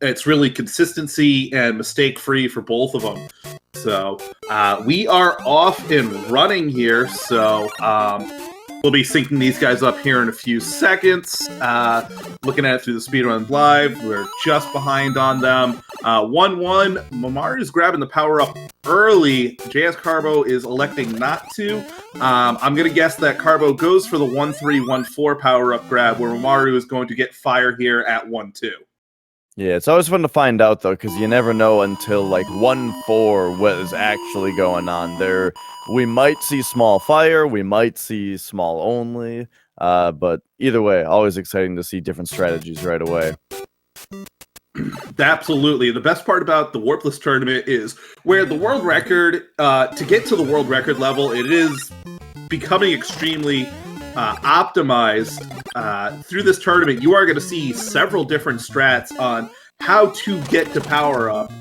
It's really consistency and mistake-free for both of them. So we are off and running here. So we'll be syncing these guys up here in a few seconds. Looking at it through the speedrun live, we're just behind on them. 1-1. Mammaru339's grabbing the power-up early. jscarbo is electing not to. I'm going to guess that Carbo goes for the 1-3-1-4 power-up grab, where Mammaru339 is going to get fire here at 1-2. Yeah, it's always fun to find out, though, because you never know until, like, 1-4 what is actually going on there. We might see small fire, we might see small only, but either way, always exciting to see different strategies right away. Absolutely. The best part about the Warpless Tournament is where the world record, to get to the world record level, it is becoming extremely optimized. Through this tournament, you are going to see several different strats on how to get to power up.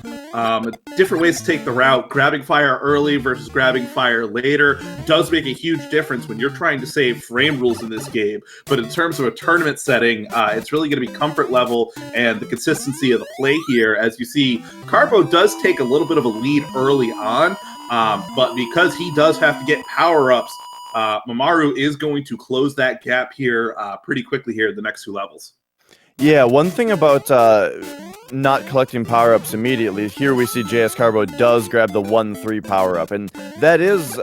Different ways to take the route. Grabbing fire early versus grabbing fire later does make a huge difference when you're trying to save frame rules in this game. But in terms of a tournament setting, it's really going to be comfort level and the consistency of the play here. As you see, Carbo does take a little bit of a lead early on, but because he does have to get power-ups, Mammaru339 is going to close that gap here pretty quickly here at the next 2 levels. Yeah, one thing about not collecting power-ups immediately, here we see jscarbo does grab the 1-3 power-up, and that is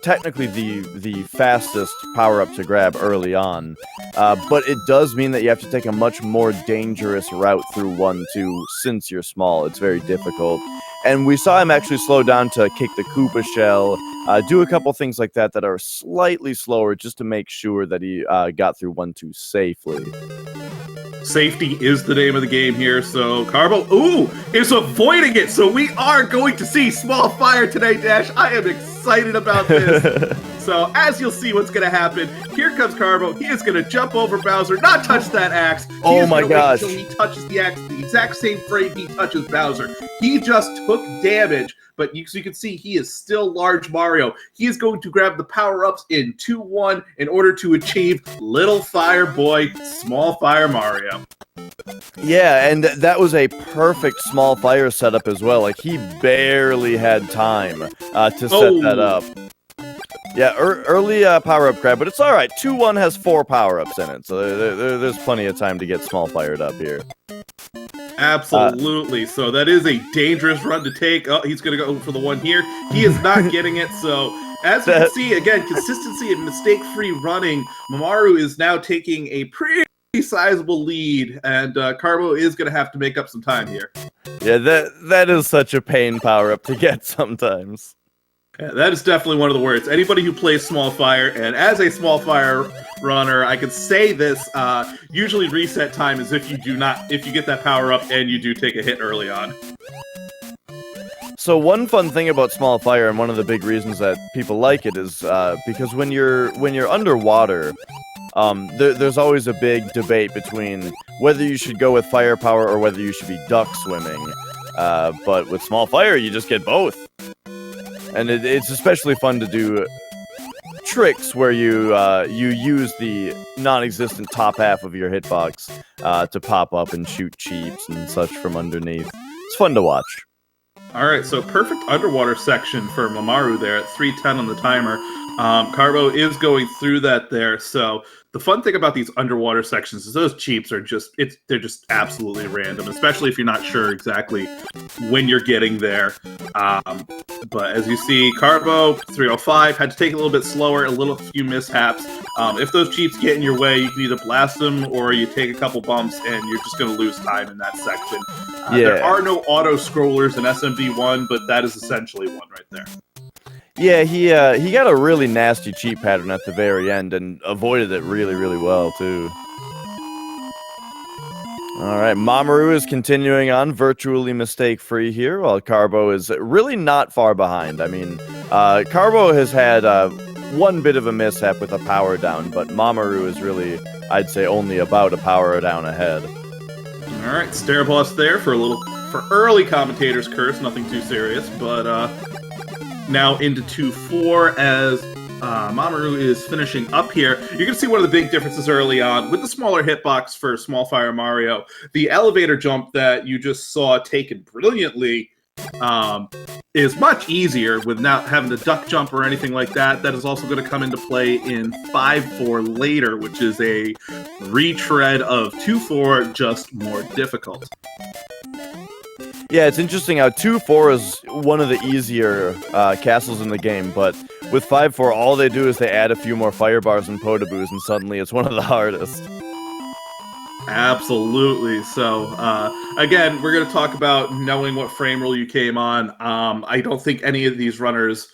technically the fastest power-up to grab early on, but it does mean that you have to take a much more dangerous route through 1-2 since you're small. It's very difficult. And we saw him actually slow down to kick the Koopa shell, do a couple things like that that are slightly slower just to make sure that he got through 1-2 safely. Safety is the name of the game here, so Carbo, is avoiding it, so we are going to see small fire today, Dash. I am excited about this. So, as you'll see what's going to happen, here comes Carbo. He is going to jump over Bowser, not touch that axe. Oh my gosh. Wait until he touches the axe the exact same frame he touches Bowser. He just took damage, but so you can see he is still large Mario. He is going to grab the power-ups in 2-1 in order to achieve Little Fire Boy, Small Fire Mario. Yeah, and that was a perfect small fire setup as well. Like, he barely had time to set that up. Yeah, early power-up grab, but it's all right. 2-1 has 4 power-ups in it, so there's plenty of time to get small fired up here. Absolutely. So that is a dangerous run to take. Oh, he's going to go for the one here. He is not getting it. So as you can see, again, consistency and mistake-free running. Mammaru339 is now taking a pretty sizable lead, and Carbo is going to have to make up some time here. Yeah, that is such a pain power-up to get sometimes. Yeah, that is definitely one of the words. Anybody who plays Small Fire, and as a Small Fire runner, I could say this, usually reset time is if you get that power up and you do take a hit early on. So one fun thing about Small Fire, and one of the big reasons that people like it, is because when you're underwater, there's always a big debate between whether you should go with firepower or whether you should be duck swimming. But with Small Fire, you just get both. And it's especially fun to do tricks where you use the non-existent top half of your hitbox to pop up and shoot cheeps and such from underneath. It's fun to watch. All right, so perfect underwater section for Mammaru339 there at 3:10 on the timer. Carbo is going through that there. So the fun thing about these underwater sections is those cheeps are they're just absolutely random, especially if you're not sure exactly when you're getting there. But as you see, Carbo 305 had to take it a little bit slower, a few mishaps. If those cheeps get in your way, you can either blast them or you take a couple bumps and you're just going to lose time in that section. There are no auto scrollers in SMB 1, but that is essentially one right there. Yeah, he got a really nasty cheat pattern at the very end and avoided it really, really well, too. All right, Mammaru339 is continuing on virtually mistake-free here, while Carbo is really not far behind. I mean, Carbo has had one bit of a mishap with a power down, but Mammaru339 is really, I'd say, only about a power down ahead. All right, Stare Boss there for early commentator's curse, nothing too serious, but now into 2-4 as Mammaru is finishing up here. You're going to see one of the big differences early on with the smaller hitbox for Small Fire Mario. The elevator jump that you just saw taken brilliantly is much easier with not having to duck jump or anything like that. That is also going to come into play in 5-4 later, which is a retread of 2-4, just more difficult. Yeah, it's interesting how 2-4 is one of the easier castles in the game, but with 5-4, all they do is they add a few more fire bars and potaboos, and suddenly it's one of the hardest. Absolutely. So, again, we're going to talk about knowing what frame rule you came on. I don't think any of these runners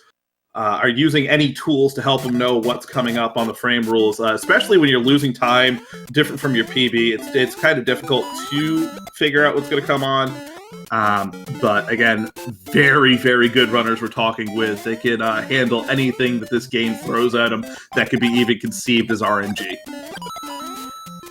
are using any tools to help them know what's coming up on the frame rules, especially when you're losing time, different from your PB. It's kind of difficult to figure out what's going to come on. But again, very, very good runners we're talking with. They can handle anything that this game throws at them that could be even conceived as RNG.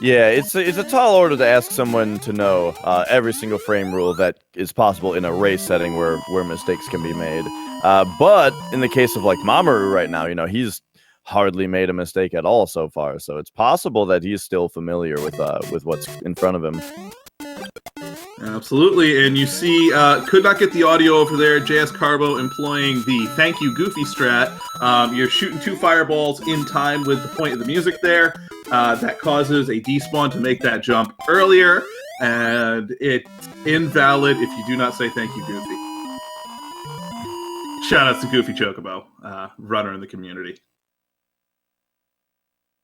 Yeah, it's a tall order to ask someone to know every single frame rule that is possible in a race setting where mistakes can be made. But in the case of like Mammaru right now, he's hardly made a mistake at all so far. So it's possible that he's still familiar with what's in front of him. Absolutely, and you see, could not get the audio over there. JScarbo employing the thank you Goofy strat. You're shooting 2 fireballs in time with the point of the music there. That causes a despawn to make that jump earlier, and it's invalid if you do not say thank you Goofy. Shout out to Goofy Chocobo, runner in the community.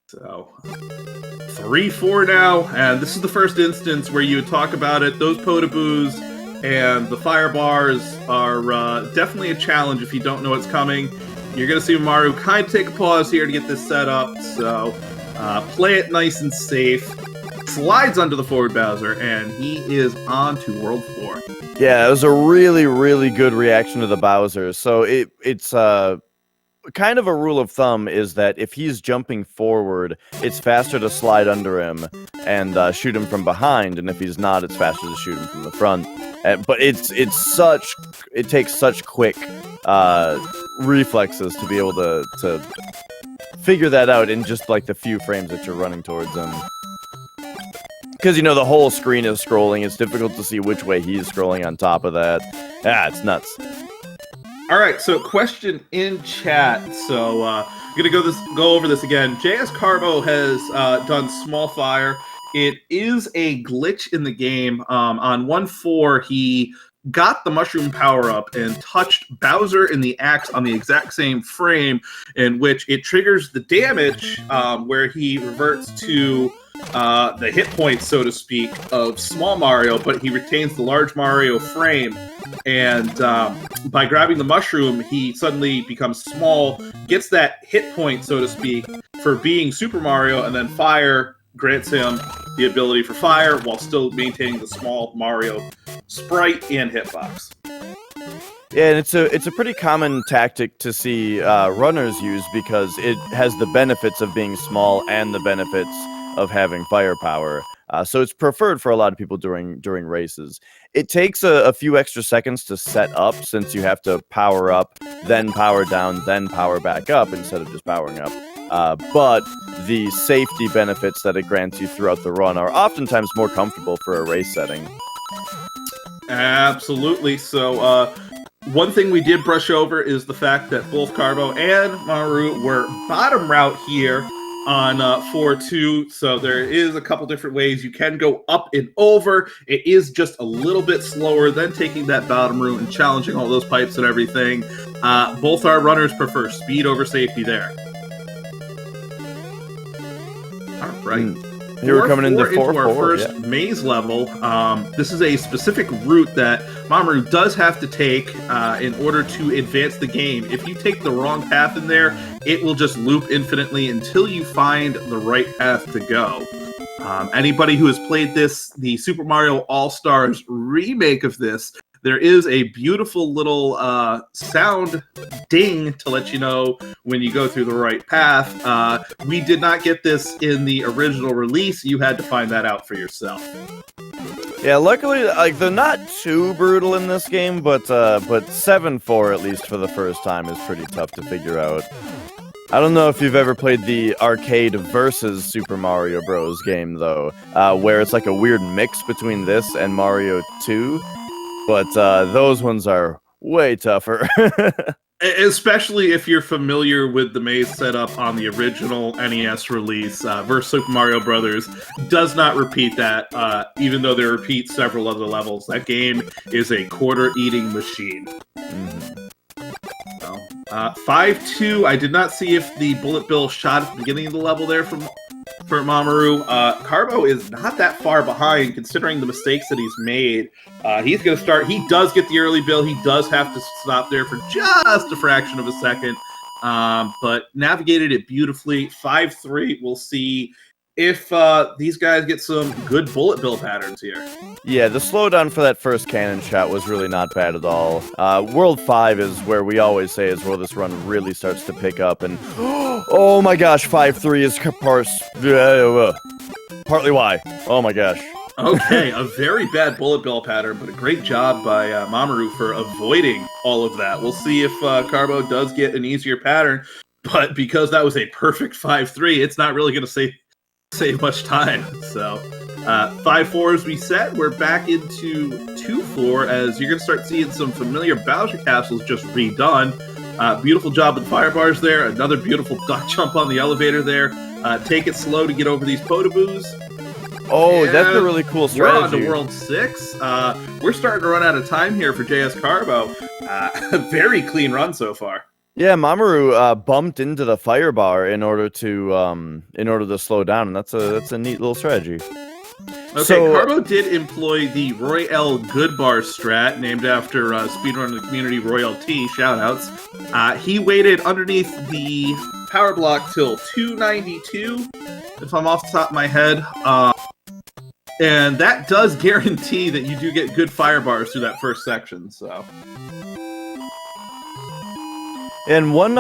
So, 3-4 now, and this is the first instance where you would talk about it. Those potaboos and the fire bars are definitely a challenge if you don't know what's coming. You're going to see Mario kind of take a pause here to get this set up, so play it nice and safe. Slides under the forward Bowser, and he is on to World 4. Yeah, it was a really, really good reaction to the Bowser. So it's kind of a rule of thumb is that if he's jumping forward, it's faster to slide under him and shoot him from behind, and if he's not, it's faster to shoot him from the front. But it takes such quick reflexes to be able to figure that out in just like the few frames that you're running towards him. Because the whole screen is scrolling, it's difficult to see which way he's scrolling on top of that. It's nuts. All right, so question in chat. So I'm gonna go over this again. JScarbo has done small fire. It is a glitch in the game. On 1-4, he got the mushroom power up and touched Bowser in the axe on the exact same frame, in which it triggers the damage where he reverts to the hit points, so to speak, of small Mario, but he retains the large Mario frame. And by grabbing the mushroom, he suddenly becomes small, gets that hit point, so to speak, for being Super Mario, and then fire grants him the ability for fire while still maintaining the small Mario sprite and hitbox. Yeah, and it's a pretty common tactic to see runners use because it has the benefits of being small and the benefits of having firepower. So it's preferred for a lot of people during races. It takes a few extra seconds to set up since you have to power up, then power down, then power back up instead of just powering up. But the safety benefits that it grants you throughout the run are oftentimes more comfortable for a race setting. Absolutely. So one thing we did brush over is the fact that both Carbo and Maru were bottom route here on 4-2, so there is a couple different ways you can go up and over. It is just a little bit slower than taking that bottom route and challenging all those pipes and everything. Both our runners prefer speed over safety there. All right. Here we're coming into 4-4, our first maze level. This is a specific route that Mammaru does have to take in order to advance the game. If you take the wrong path in there, it will just loop infinitely until you find the right path to go. Anybody who has played this, the Super Mario All-Stars remake of this, there is a beautiful little sound ding to let you know when you go through the right path. We did not get this in the original release. You had to find that out for yourself. Yeah, luckily, they're not too brutal in this game, but 7-4, at least for the first time, is pretty tough to figure out. I don't know if you've ever played the arcade versus Super Mario Bros. Game, though, where it's like a weird mix between this and Mario 2, but those ones are way tougher. Especially if you're familiar with the maze setup on the original NES release, versus Super Mario Brothers does not repeat that, even though they repeat several other levels. That game is a quarter-eating machine. Mm-hmm. 5-2, I did not see if the bullet bill shot at the beginning of the level there for Mammaru. Carbo is not that far behind, considering the mistakes that he's made. He's going to start. He does get the early bill. He does have to stop there for just a fraction of a second, but navigated it beautifully. 5-3. We'll see if these guys get some good bullet bill patterns here. Yeah, the slowdown for that first cannon shot was really not bad at all. World 5 is where we always say is where this run really starts to pick up, and oh my gosh, 5-3 is partly why. Oh my gosh. Okay, a very bad bullet bill pattern, but a great job by Mammaru for avoiding all of that. We'll see if Carbo does get an easier pattern, but because that was a perfect 5-3, it's not really going to save much time. So 5-4 as we said, we're back into 2-4 as you're going to start seeing some familiar Bowser castles just redone. Beautiful job with fire bars there. Another beautiful duck jump on the elevator there. Take it slow to get over these potaboos. Oh, and that's a really cool strategy. We're on to World 6. We're starting to run out of time here for JScarbo. Very clean run so far. Yeah, Mammaru bumped into the fire bar in order to slow down, and that's a neat little strategy. Okay, so, Carbo did employ the Royale Good Bar strat, named after speedrun of the community Royal T, shoutouts. He waited underneath the power block till 292, if I'm off the top of my head. And that does guarantee that you do get good fire bars through that first section, so... And one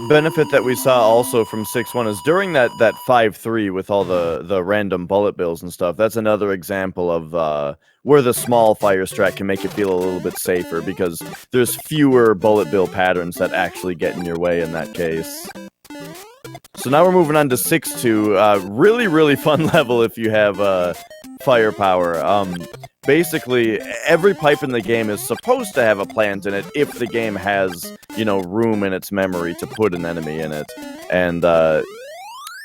benefit that we saw also from 6-1 is during that 5-3 with all the random bullet bills and stuff, that's another example of where the small fire strat can make you feel a little bit safer because there's fewer bullet bill patterns that actually get in your way in that case. So now we're moving on to 6-2. Really, really fun level if you have firepower. Basically, every pipe in the game is supposed to have a plant in it if the game has, room in its memory to put an enemy in it. And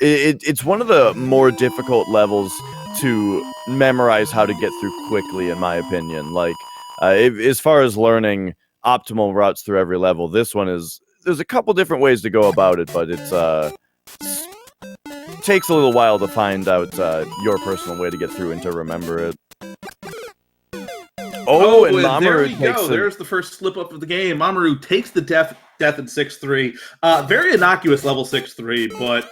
it's one of the more difficult levels to memorize how to get through quickly, in my opinion. Like, as far as learning optimal routes through every level, this one there's a couple different ways to go about it, but it takes a little while to find out your personal way to get through and to remember it. Oh, and there we takes go. There's the first slip up of the game. Mammaru takes the death in 6-3. Very innocuous level 6-3, but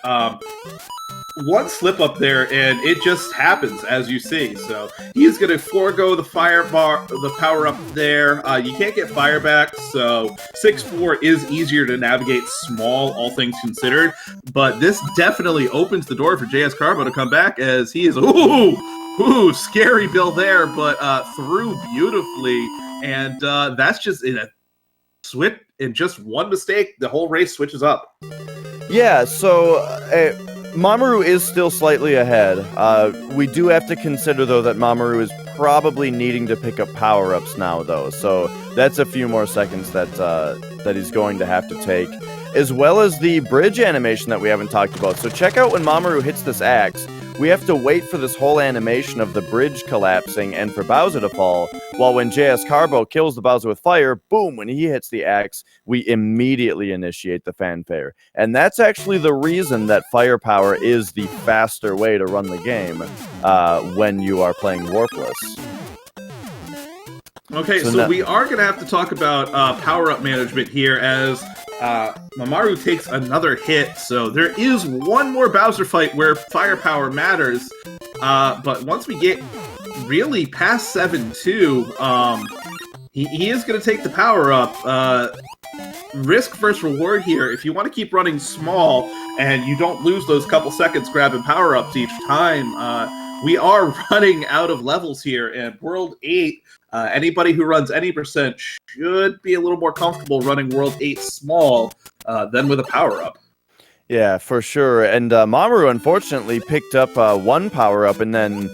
one slip up there, and it just happens, as you see. So he's going to forego the the power up there. You can't get fire back, so 6-4 is easier to navigate small, all things considered. But this definitely opens the door for JScarbo to come back, as he is... Ooh, scary bill there, but through beautifully, and that's just in a switch. In just one mistake, the whole race switches up. Yeah, so Mammaru is still slightly ahead. We do have to consider, though, that Mammaru is probably needing to pick up power-ups now, though. So that's a few more seconds that he's going to have to take, as well as the bridge animation that we haven't talked about. So check out when Mammaru hits this axe. We have to wait for this whole animation of the bridge collapsing and for Bowser to fall, while when JScarbo kills the Bowser with fire, boom, when he hits the axe, we immediately initiate the fanfare. And that's actually the reason that firepower is the faster way to run the game when you are playing Warpless. Okay, so we are going to have to talk about power-up management here as Mammaru takes another hit. So there is one more Bowser fight where firepower matters. But once we get really past 7-2, he is going to take the power-up. Risk versus reward here. If you want to keep running small and you don't lose those couple seconds grabbing power-ups each time, we are running out of levels here. And World 8... anybody who runs any percent should be a little more comfortable running World 8 small than with a power-up. Yeah, for sure. And Mamoru unfortunately picked up one power-up and then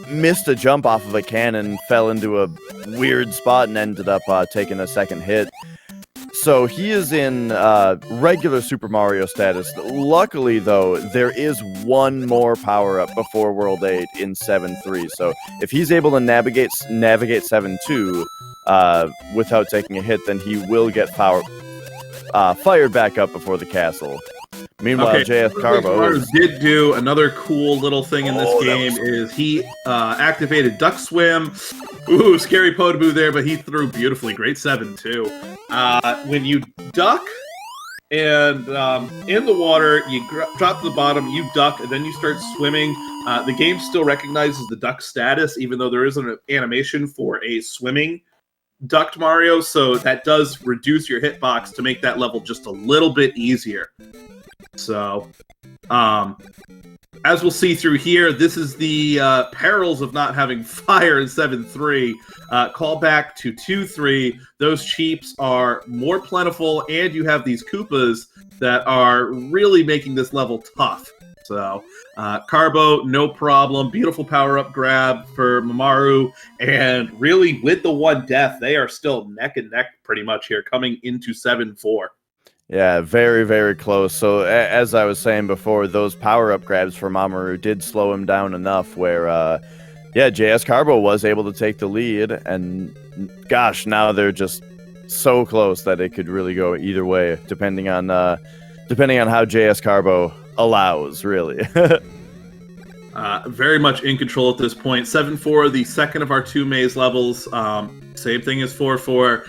missed a jump off of a cannon, fell into a weird spot, and ended up taking a second hit. So he is in regular Super Mario status. Luckily, though, there is one more power-up before World 8 in 7-3. So if he's able to navigate 7-2 without taking a hit, then he will get fired back up before the castle. Meanwhile, JScarbo did do another cool little thing in this game is he activated Duck Swim. Ooh, scary Potaboo there, but he threw beautifully. Great 7-2. When you duck and in the water, you drop to the bottom, you duck, and then you start swimming. The game still recognizes the duck status, even though there isn't an animation for a swimming ducked Mario, so that does reduce your hitbox to make that level just a little bit easier. So, as we'll see through here, this is the perils of not having fire in 7-3. Call back to 2-3. Those cheeps are more plentiful, and you have these Koopas that are really making this level tough. So, Carbo, no problem. Beautiful power-up grab for Mammaru, and really, with the one death, they are still neck and neck pretty much here, coming into 7-4. Yeah, very, very close. So, as I was saying before, those power-up grabs for Mammaru did slow him down enough where, JScarbo was able to take the lead, and gosh, now they're just so close that it could really go either way, depending on how JScarbo allows, really. Very much in control at this point. 7-4, the second of our two maze levels. Same thing as 4-4.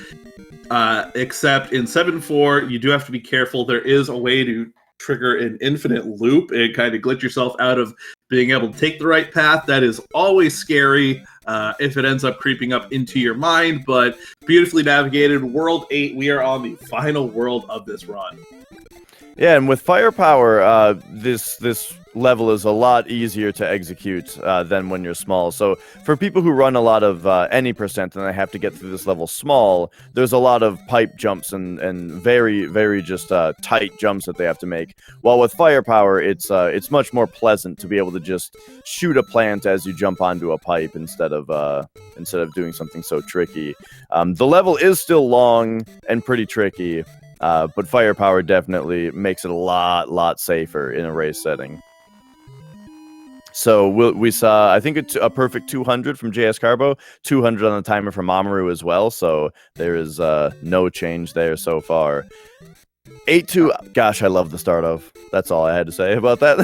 Except in 7-4, you do have to be careful. There is a way to trigger an infinite loop and kind of glitch yourself out of being able to take the right path. That is always scary if it ends up creeping up into your mind, but beautifully navigated. World 8, we are on the final world of this run. Yeah, and with firepower, this level is a lot easier to execute than when you're small. So for people who run a lot of any percent and they have to get through this level small, there's a lot of pipe jumps and very, very just tight jumps that they have to make. While with firepower, it's much more pleasant to be able to just shoot a plant as you jump onto a pipe instead of doing something so tricky. The level is still long and pretty tricky. But firepower definitely makes it a lot safer in a race setting. So we saw, I think, it's a perfect 200 from JScarbo, 200 on the timer from Mammaru as well. So there is no change there so far. 8-2. Gosh, I love the start of. That's all I had to say about that.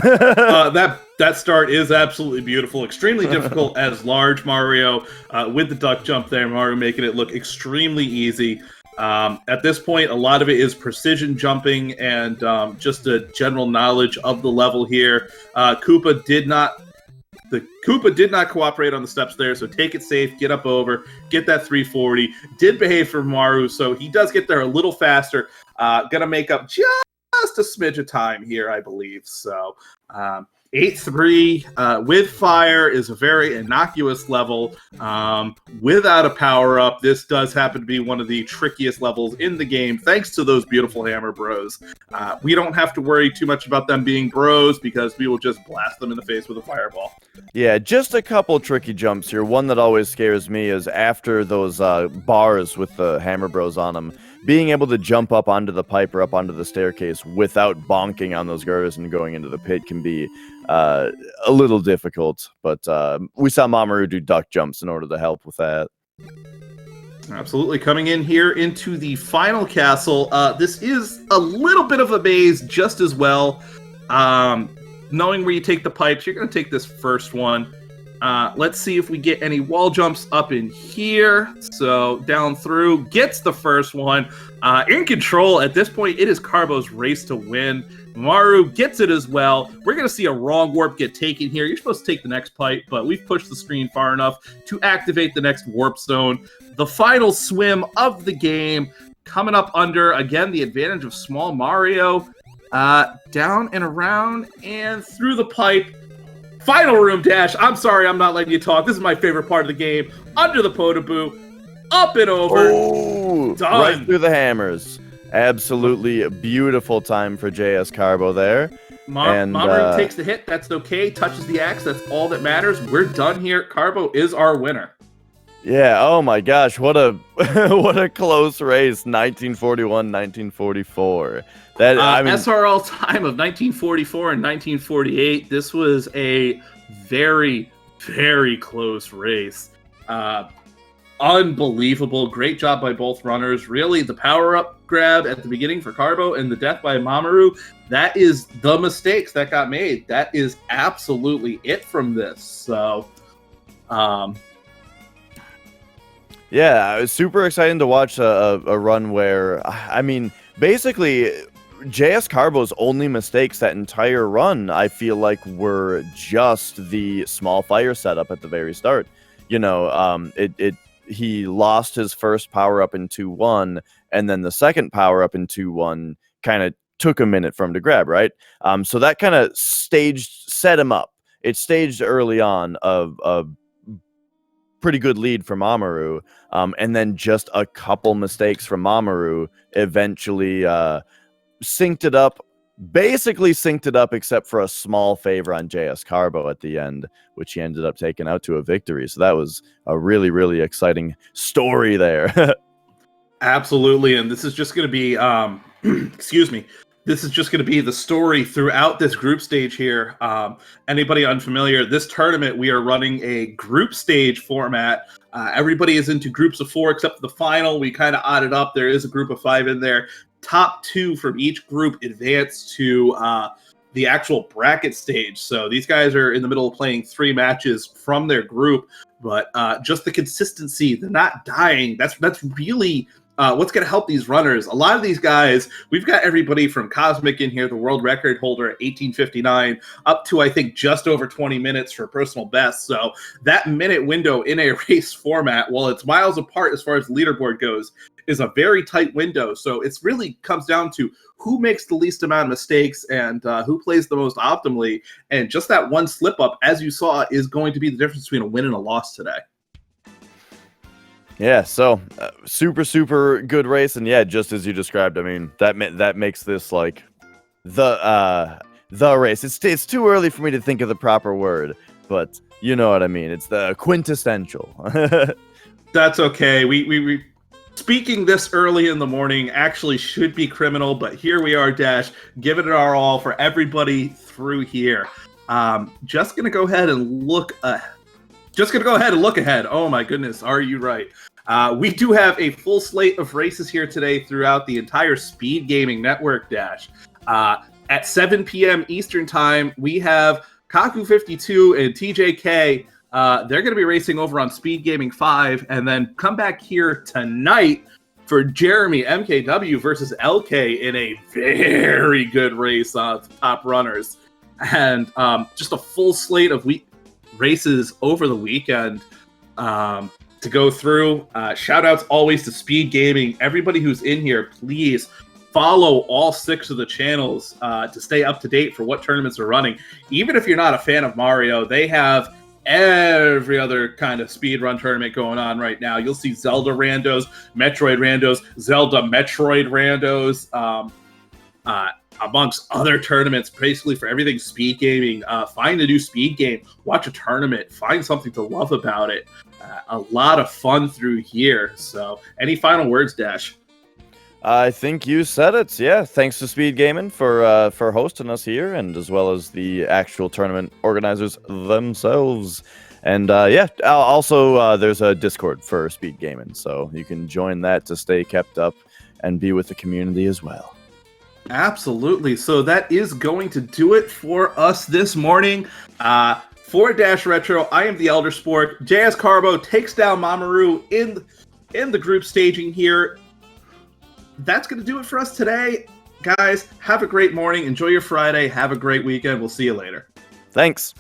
That start is absolutely beautiful. Extremely difficult as large Mario with the duck jump there. Mario making it look extremely easy. At this point, a lot of it is precision jumping and just a general knowledge of the level here. Koopa did not cooperate on the steps there, so take it safe, get up over, get that 340. Did behave for Maru, so he does get there a little faster. Gonna make up just a smidge of time here, I believe. So 8-3 with fire is a very innocuous level. Without a power-up, this does happen to be one of the trickiest levels in the game, thanks to those beautiful Hammer Bros. We don't have to worry too much about them being bros, because we will just blast them in the face with a fireball. Yeah, just a couple tricky jumps here. One that always scares me is after those bars with the Hammer Bros on them, being able to jump up onto the pipe or up onto the staircase without bonking on those girders and going into the pit can be a little difficult, but we saw Mammaru do duck jumps in order to help with that. Absolutely. Coming in here into the final castle, this is a little bit of a maze just as well. Knowing where you take the pipes, you're going to take this first one. Let's see if we get any wall jumps up in here. So down through, gets the first one. In control at this point, it is Carbo's race to win. Maru gets it as well. We're going to see a wrong warp get taken here. You're supposed to take the next pipe, but we've pushed the screen far enough to activate the next warp stone. The final swim of the game coming up under, again, the advantage of small Mario. Down and around and through the pipe. Final room dash. I'm sorry, I'm not letting you talk. This is my favorite part of the game. Under the Potaboo. Up and over. Oh, done. Right through the hammers. Absolutely beautiful time for JS Carbo there. Mammaru takes the hit. That's okay. Touches the axe. That's all that matters. We're done here. Carbo is our winner. Yeah, oh my gosh, what a what a close race, 1941-1944. That I mean, SRL time of 1944 and 1948. This was a very, very close race. Unbelievable. Great job by both runners. Really, the power-up grab at the beginning for Carbo and the death by Mammaru, that is the mistakes that got made. That is absolutely it from this. So, yeah, it was super exciting to watch a run where, I mean, basically, JS Carbo's only mistakes that entire run, I feel like, were just the small fire setup at the very start. You know, he lost his first power-up in 2-1, and then the second power-up in 2-1 kind of took a minute for him to grab, right? So that kind of set him up. It staged early on a pretty good lead for Mammaru, and then just a couple mistakes from Mammaru eventually synced it up, basically synced it up, except for a small favor on JS Carbo at the end, which he ended up taking out to a victory. So that was a really, really exciting story there. Absolutely, and this is just going to be, excuse me, this is just going to be the story throughout this group stage here. Anybody unfamiliar, this tournament, we are running a group stage format. Everybody is into groups of 4 except for the final. We kind of odded up. There is a group of 5 in there. Top 2 from each group advance to the actual bracket stage. So these guys are in the middle of playing 3 matches from their group, but just the consistency, the not dying, that's really what's going to help these runners. A lot of these guys, we've got everybody from Cosmic in here, the world record holder at 18:59, up to, I think, just over 20 minutes for personal best. So that minute window in a race format, while it's miles apart as far as the leaderboard goes, is a very tight window. So it's really comes down to who makes the least amount of mistakes and who plays the most optimally. And just that one slip up, as you saw, is going to be the difference between a win and a loss today. Yeah, so super, super good race, and yeah, just as you described, I mean, that makes this like the race. It's too early for me to think of the proper word, but you know what I mean. It's the quintessential. That's okay. We speaking this early in the morning actually should be criminal, but here we are, Dash, giving it our all for everybody through here. Just gonna go ahead and look ahead. Oh my goodness, are you right? We do have a full slate of races here today throughout the entire Speed Gaming Network, Dash. At 7 p.m. Eastern Time, we have Kaku52 and TJK. They're going to be racing over on Speed Gaming 5, and then come back here tonight for Jeremy MKW versus LK in a very good race on top runners. And just a full slate of races over the weekend to go through. Shout outs always to Speed Gaming. Everybody who's in here, please follow all 6 of the channels to stay up to date for what tournaments are running. Even if you're not a fan of Mario, they have every other kind of speedrun tournament going on right now. You'll see Zelda randos, Metroid randos, Zelda Metroid randos, amongst other tournaments, basically for everything Speed Gaming. Find a new Speed game, watch a tournament, find something to love about it. A lot of fun through here. So, any final words, Dash? I think you said it. Yeah, thanks to Speed Gaming for hosting us here, and as well as the actual tournament organizers themselves. And yeah, also there's a Discord for Speed Gaming, so you can join that to stay kept up and be with the community as well. Absolutely. So that is going to do it for us this morning. For Dash Retro, I am the Elder Sport. JS Carbo takes down Mammaru in the group staging here. That's going to do it for us today. Guys, have a great morning. Enjoy your Friday. Have a great weekend. We'll see you later. Thanks.